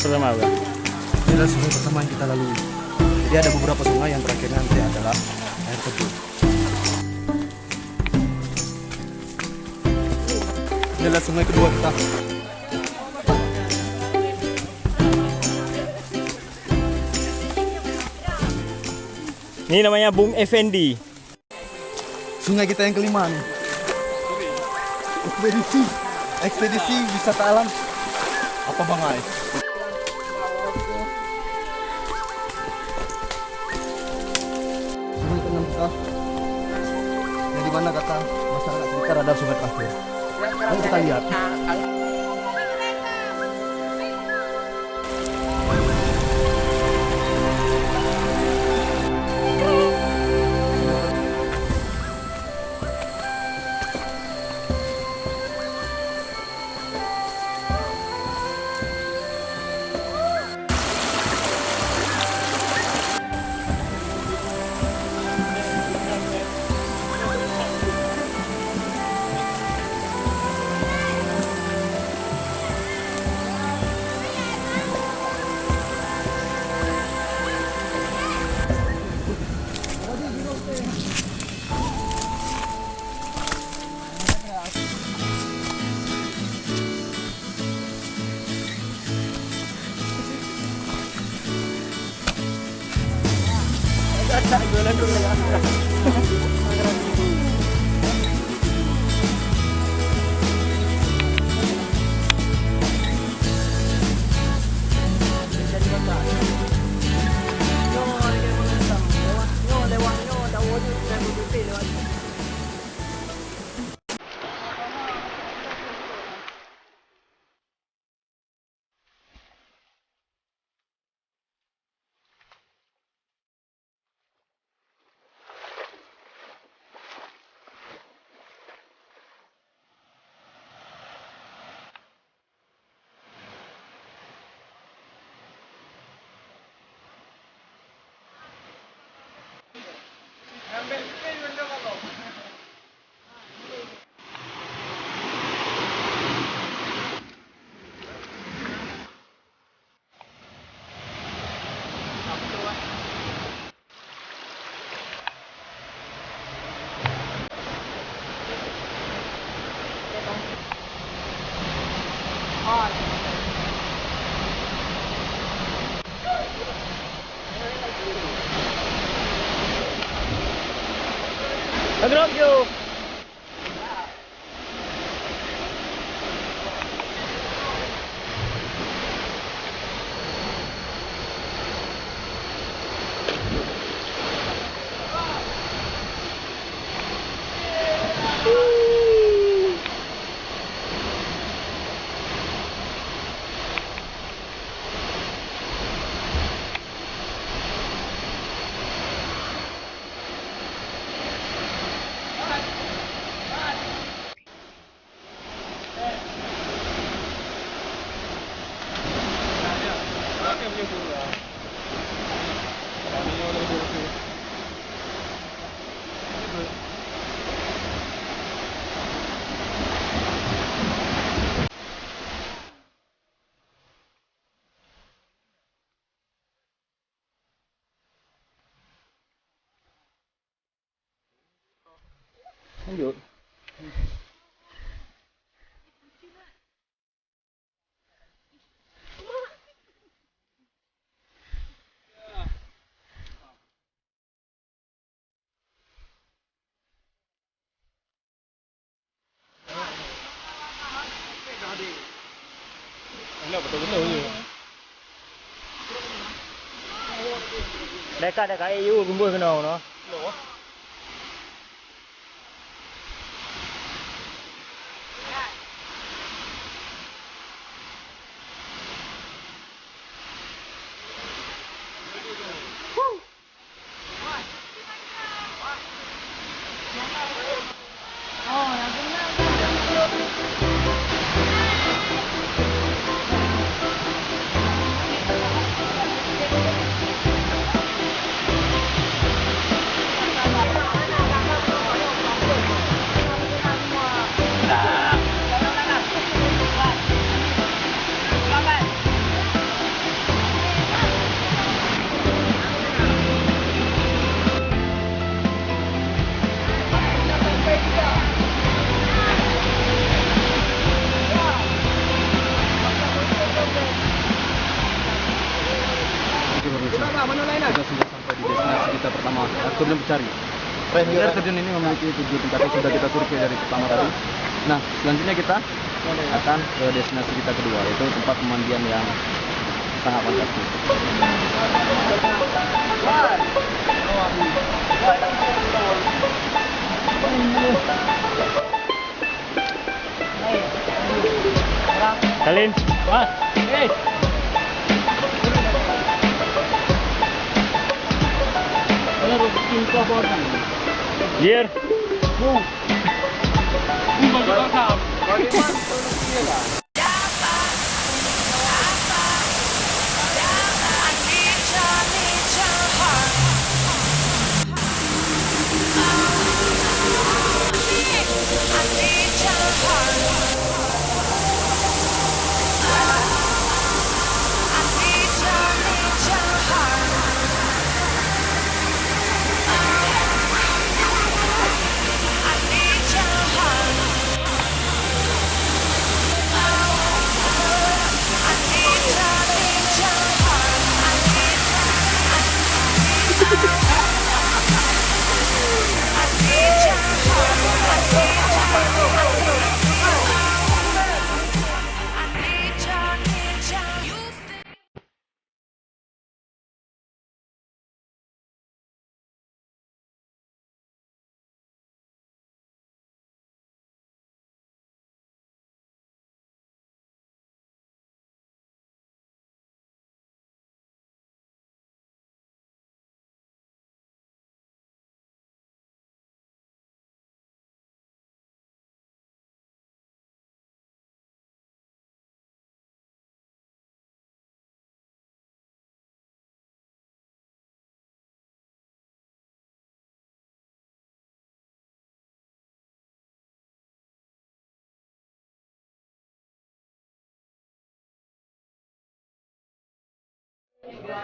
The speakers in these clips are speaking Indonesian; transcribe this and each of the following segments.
pertama kan? Ini adalah sungai pertama yang kita lalui. Jadi ada beberapa sungai yang terakhir nanti adalah air terjun. Ini adalah sungai kedua kita. Ini namanya Bung Effendi. Sungai kita yang kelima nih. Ekspedisi wisata alam. Apa Bang Ai? Sungai keenam kita. Yang di mana kata masyarakat sekitar ada sungai terakhir. Mari kita lihat. Agrok yo. Lanjut. Betul-betul ni. Dekat EU kumpul kena no. pertama, air terjun Becari. Air terjun ini memiliki 7 tingkat yang sudah kita survei dari pertama tadi. Nah, selanjutnya kita akan ke destinasi kita kedua, yaitu tempat pemandian yang sangat fantastis. Salin. Mas. Gear.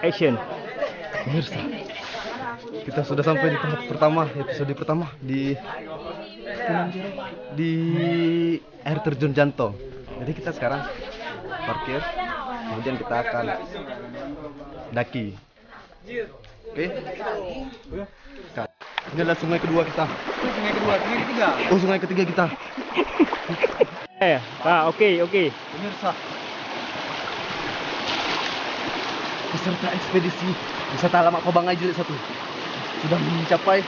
Action. Pemirsa, kita sudah sampai di tempat pertama, episode pertama di air terjun Janto. Jadi kita sekarang parkir, kemudian kita akan daki. Oke? Ini adalah sungai kedua kita. Sungai ketiga. Oh, sungai ketiga kita. Oke. Pemirsa, peserta ekspedisi wisata alam Kobangai Jilid 1 sudah mencapai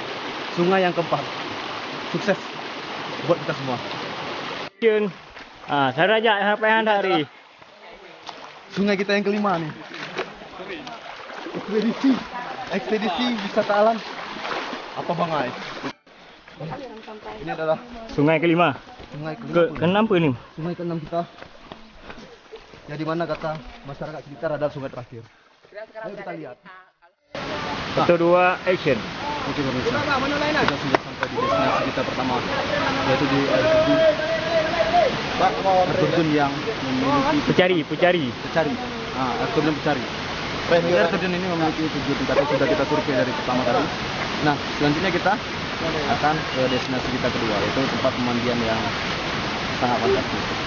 sungai yang keempat. Sukses buat kita semua. Action. Saya aja sampai hari. Sungai kita yang kelima nih. Ekspedisi wisata alam apa Bangai. Ini adalah Sungai kelima. sungai Keenam apa ini? sungai keenam kita. Yang dimana kata masyarakat sekitar adalah sungai terakhir. Ayo kita lihat. 1, 2, action. Oke pemirsa, kita sudah sampai di destinasi kita pertama, yaitu di air terjun yang memiliki Pucari. air terjun Becari. Air terjun ini memiliki 7 tingkat yang sudah kita survei dari pertama tadi. Nah, selanjutnya kita akan ke destinasi kita kedua, yaitu tempat pemandian yang sangat fantastis.